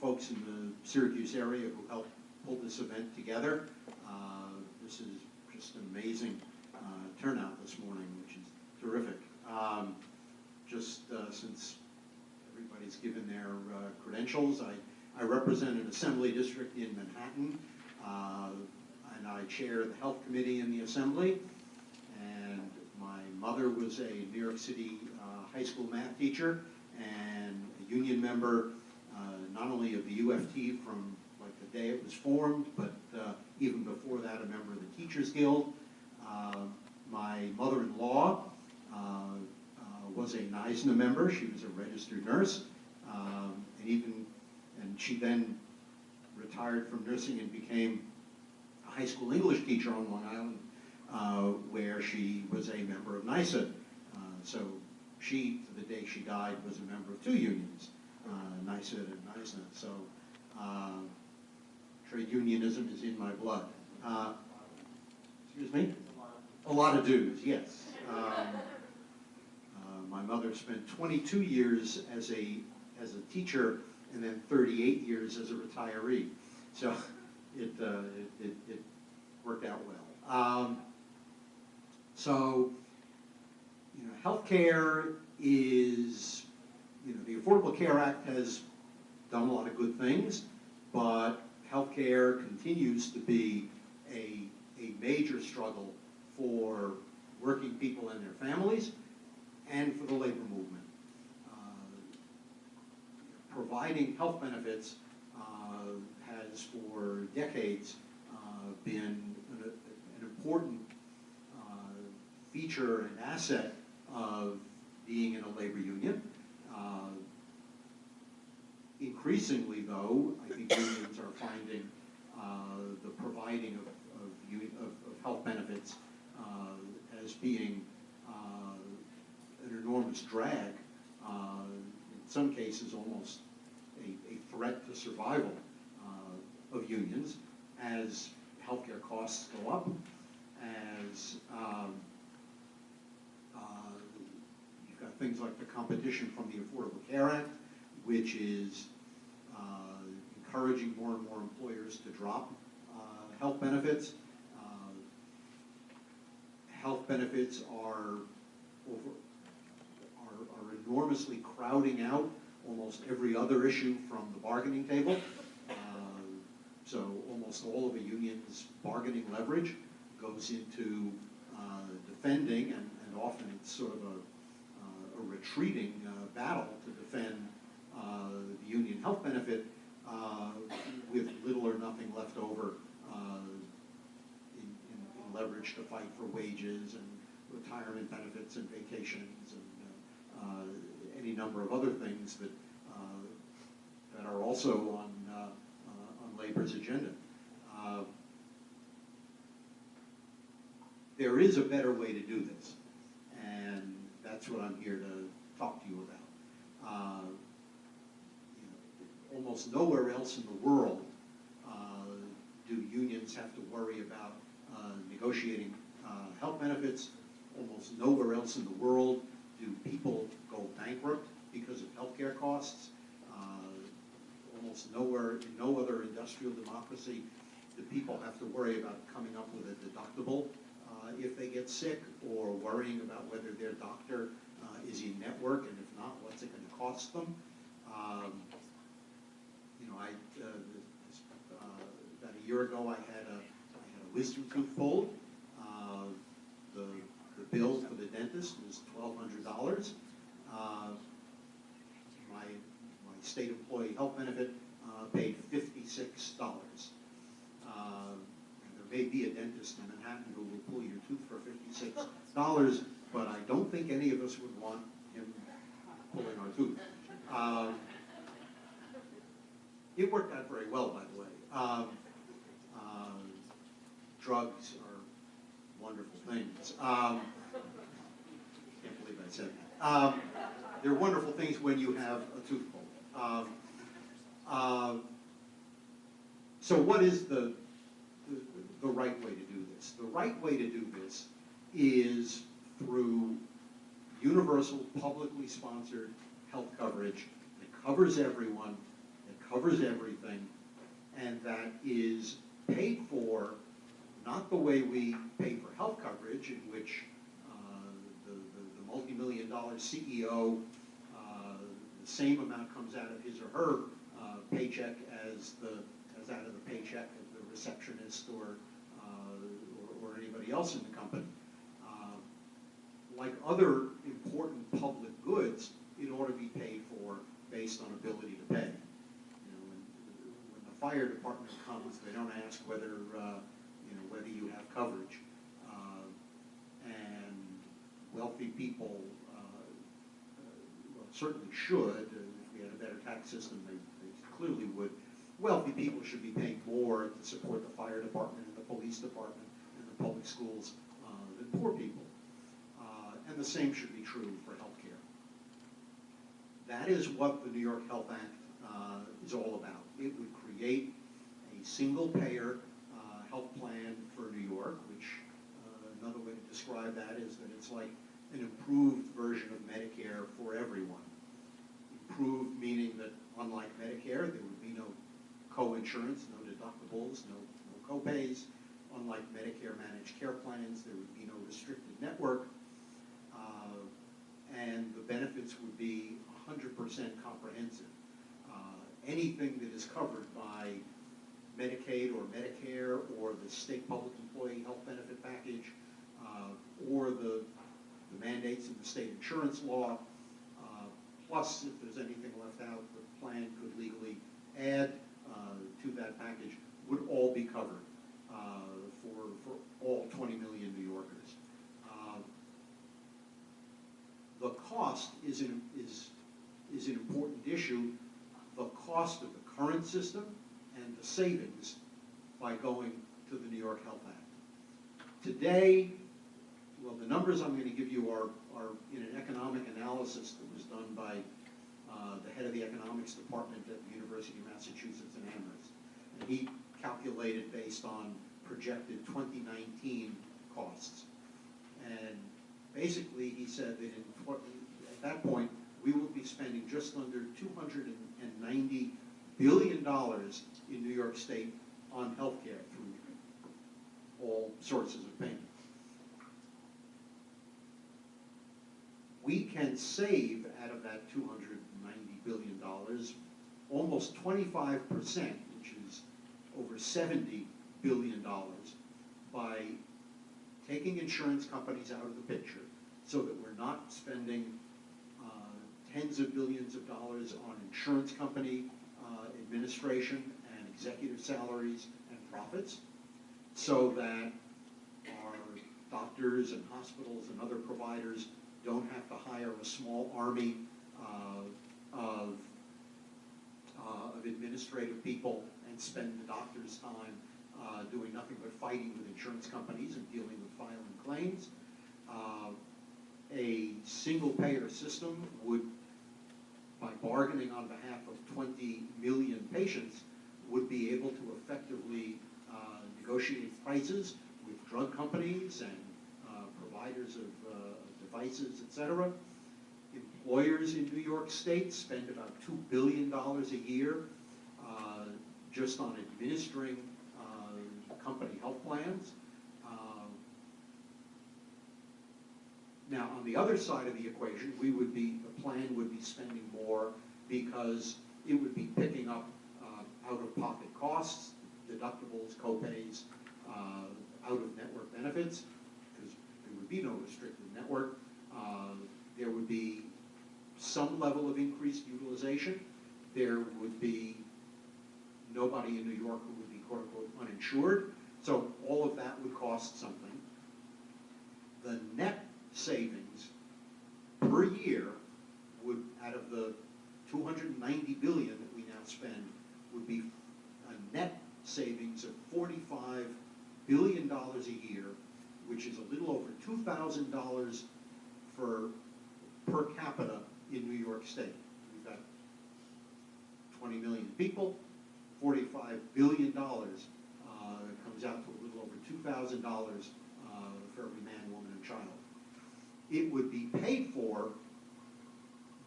folks in the Syracuse area who helped pull this event together. This is just an amazing turnout this morning, which is terrific. Since everybody's given their credentials, I represent an assembly district in Manhattan, and I chair the health committee in the assembly. And my mother was a New York City high school math teacher and a union member, not only of the UFT from like the day it was formed, but even before that, a member of the Teachers Guild. My mother-in-law was a NISNA member. She was a registered nurse, and she then retired from nursing and became a high school English teacher on Long Island, where she was a member of NYSA. So she, to the day she died, was a member of two unions, NYSA and NISNA. So trade unionism is in my blood. Excuse me? A lot of dues, yes. My mother spent 22 years as a teacher and then 38 years as a retiree. So it worked out well. So, healthcare is, the Affordable Care Act has done a lot of good things, but healthcare continues to be a major struggle for working people and their families and for the labor movement. Providing health benefits has for decades been an important feature and asset of being in a labor union. Increasingly, though, I think unions are finding the providing of health benefits as being an enormous drag, in some cases almost a threat to survival of unions as healthcare costs go up, as you've got things like the competition from the Affordable Care Act, which is encouraging more and more employers to drop health benefits. Health benefits are enormously crowding out almost every other issue from the bargaining table. So almost all of a union's bargaining leverage goes into defending, and often it's sort of a retreating battle to defend the union health benefit with little or nothing left over in leverage to fight for wages and retirement benefits and vacations and any number of other things that are also on labor's agenda. There is a better way to do this, and that's what I'm here to talk to you about. Almost nowhere else in the world do unions have to worry about negotiating health benefits. Almost nowhere else in the world do people go bankrupt because of healthcare costs. Almost nowhere, in no other industrial democracy, do people have to worry about coming up with a deductible if they get sick, or worrying about whether their doctor is in network, and if not, what's it going to cost them. About a year ago, I had a wisdom tooth pulled. The bill for the dentist was $1,200. My state employee health benefit paid $56. There may be a dentist in Manhattan who will pull your tooth for $56, but I don't think any of us would want him pulling our tooth. It worked out very well, by the way. Drugs are wonderful things. Can't believe I said that. They're wonderful things when you have a tooth pulled. So what is the right way to do this? The right way to do this is through universal, publicly sponsored health coverage that covers everyone, that covers everything, and that is paid for not the way we pay for health coverage, in which the multi-million-dollar CEO, the same amount comes out of his or her paycheck as out of the paycheck of the receptionist or anybody else in the company. Like other important public goods, it ought to be paid for based on ability to pay. You know, when the fire department comes, they don't ask whether whether you have coverage. And wealthy people well, certainly should. If we had a better tax system, they clearly would. Wealthy people should be paying more to support the fire department and the police department and the public schools than poor people. And the same should be true for healthcare. That is what the New York Health Act is all about. It would create a single-payer health plan for New York, which another way to describe that is that it's like an improved version of Medicare for everyone. Improved meaning that unlike Medicare, there would be no co-insurance, no deductibles, no co-pays. Unlike Medicare managed care plans, there would be no restricted network. And the benefits would be 100% comprehensive. Anything that is covered by Medicaid or Medicare or the state public employee health benefit package or the mandates in the state insurance law, plus if there's anything left out, the plan could legally add to that package, would all be covered for all 20 million New Yorkers. The cost is an important issue. The cost of the current system and the savings by going to the New York Health Act. Today, well, the numbers I'm going to give you are in an economic analysis that was done by the head of the economics department at the University of Massachusetts in Amherst. And he calculated based on projected 2019 costs. And basically, he said that at that point, we will be spending just under $290 billion in New York State on healthcare through all sources of payment. We can save out of that $290 billion almost 25%, which is over $70 billion, by taking insurance companies out of the picture so that we're not spending tens of billions of dollars on insurance company administration and executive salaries and profits, so that our doctors and hospitals and other providers don't have to hire a small army of administrative people and spend the doctor's time doing nothing but fighting with insurance companies and dealing with filing claims. A single-payer system would, by bargaining on behalf of 20 million patients, would be able to effectively negotiate prices with drug companies and providers of devices, etc. Employers in New York State spend about $2 billion a year just on administering company health plans. Now, on the other side of the equation, the plan would be spending more because it would be picking up out-of-pocket costs, deductibles, co-pays, out-of-network benefits, because there would be no restricted network. There would be some level of increased utilization. There would be nobody in New York who would be quote-unquote uninsured. So all of that would cost something. The net savings per year would, out of the $290 billion that we now spend, would be a net savings of $45 billion a year, which is a little over $2,000 per capita in New York State. We've got 20 million people, $45 billion comes out to a little over $2,000 for every man, woman, and child. It would be paid for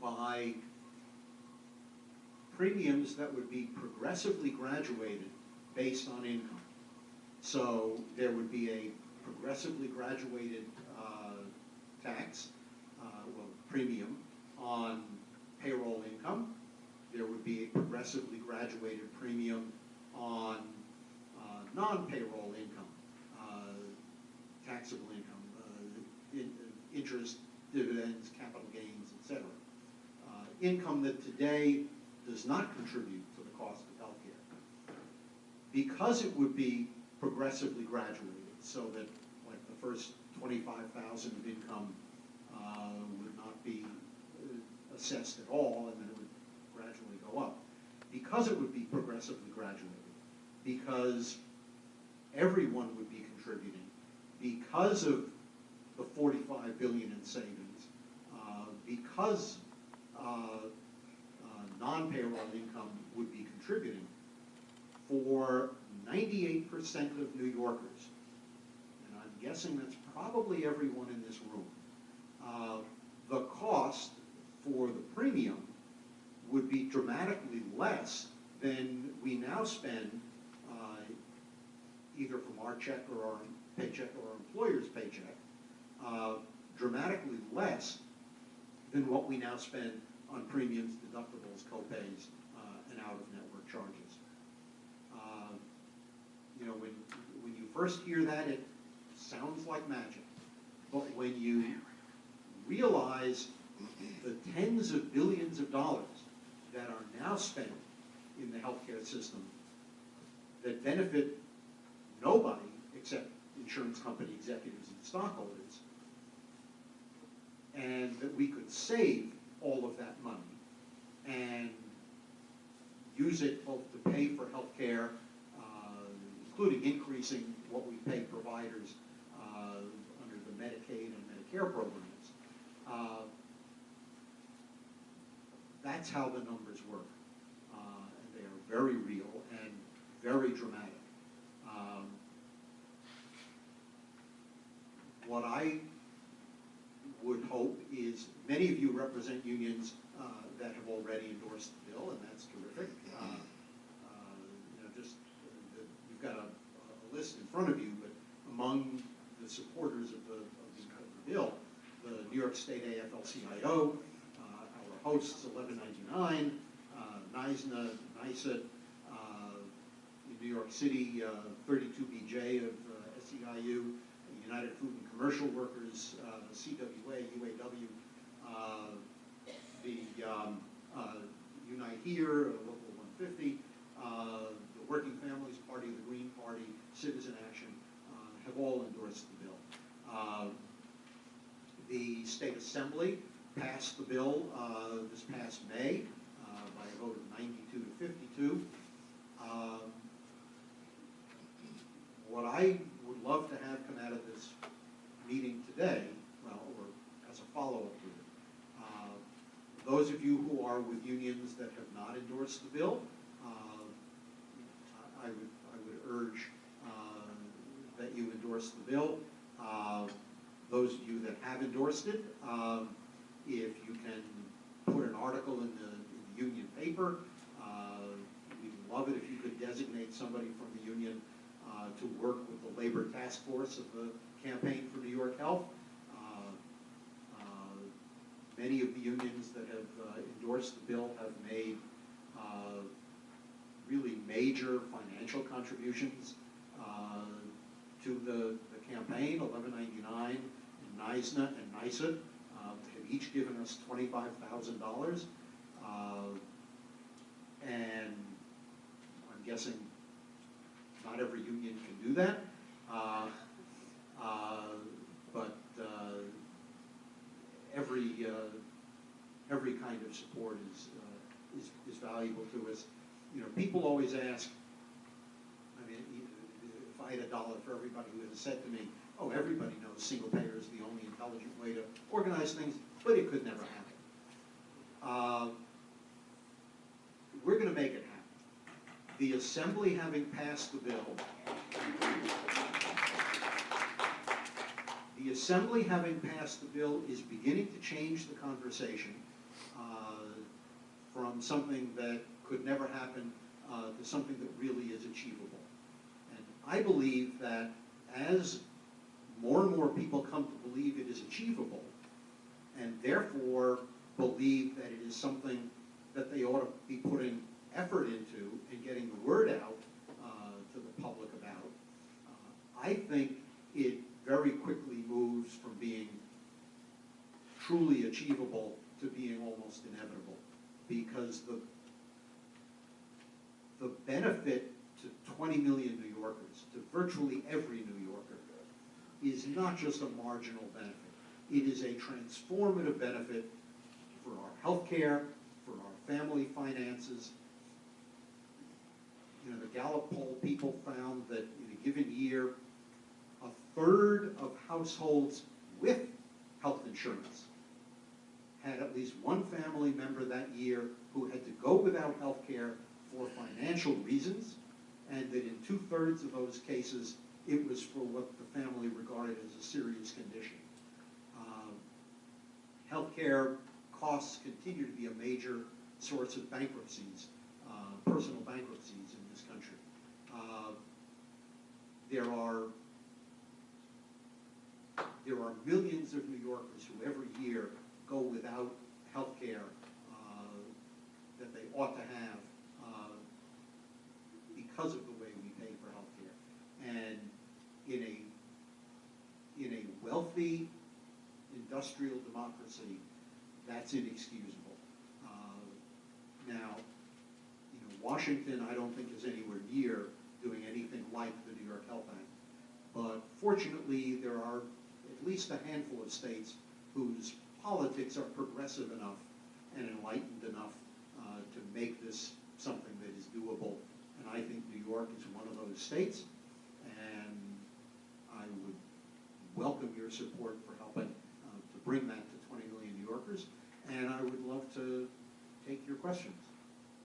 by premiums that would be progressively graduated based on income. So there would be a progressively graduated tax, premium on payroll income. There would be a progressively graduated premium on non-payroll income, taxable income, interest, dividends, capital gains, etc. Income that today does not contribute to the cost of healthcare. Because it would be progressively graduated, so that like the first 25,000 of income would not be assessed at all, and then it would gradually go up. Because it would be progressively graduated, because everyone would be contributing, because of the $45 billion in savings, because non-payroll income would be contributing, for 98% of New Yorkers, and I'm guessing that's probably everyone in this room, the cost for the premium would be dramatically less than we now spend either from our check or our paycheck or our employer's paycheck, dramatically less than what we now spend on premiums, deductibles, copays, and out-of-network charges. You know, when you first hear that, it sounds like magic. But when you realize the tens of billions of dollars that are now spent in the healthcare system that benefit nobody except insurance company executives and stockholders, and that we could save all of that money and use it both to pay for healthcare, including increasing what we pay providers under the Medicaid and Medicare programs. That's how the numbers work. And they are very real and very dramatic. What I would hope is many of you represent unions that have already endorsed the bill, and that's terrific. You know, just you've got a list in front of you, but among the supporters of the bill, the New York State AFL-CIO, our hosts 1199, NYSNA, NYSET, in New York City, 32BJ of SEIU, United Food and Commercial Workers, CWA, UAW, the Unite Here, Local 150, the Working Families Party, the Green Party, Citizen Action, have all endorsed the bill. The State Assembly passed the bill this past May by a vote of 92 to 52. What I would love to have come out of this meeting today, well, or as a follow-up to it, those of you who are with unions that have not endorsed the bill, I would urge that you endorse the bill. Those of you that have endorsed it, if you can put an article in the union paper, we'd love it if you could designate somebody from the union to work with the labor task force of the Campaign for New York Health. Many of the unions that have endorsed the bill have made really major financial contributions to the campaign. 1199 and NYSNA and NYSET have each given us $25,000. And I'm guessing not every union can do that. But every kind of support is valuable to us. You know, people always ask, I mean, if I had $1 for everybody who has said to me, oh, everybody knows single payer is the only intelligent way to organize things, but it could never happen. We're going to make it happen. The Assembly having passed the bill, is beginning to change the conversation from from something that could never happen to something that really is achievable. And I believe that as more and more people come to believe it is achievable, and therefore believe that it is something that they ought to be putting effort into and getting the word out to the public about, I think it very quickly moves from being truly achievable to being almost inevitable, because the benefit to 20 million New Yorkers, to virtually every New Yorker, is not just a marginal benefit. It is a transformative benefit for our health care, for our family finances. You know, the Gallup poll, people found that in a given year, a third of households with health insurance had at least one family member that year who had to go without health care for financial reasons, and that in 2/3 of those cases, it was for what the family regarded as a serious condition. Healthcare costs continue to be a major source of bankruptcies, personal bankruptcies in this country. There are millions of New Yorkers who every year go without health care that they ought to have because of the way we pay for health care. And in a wealthy industrial democracy, that's inexcusable. Now, you know, Washington, I don't think, is anywhere near doing anything like the New York Health Act. But fortunately, there are at least a handful of states whose politics are progressive enough and enlightened enough to make this something that is doable. And I think New York is one of those states, and I would welcome your support for helping to bring that to 20 million New Yorkers, and I would love to take your questions.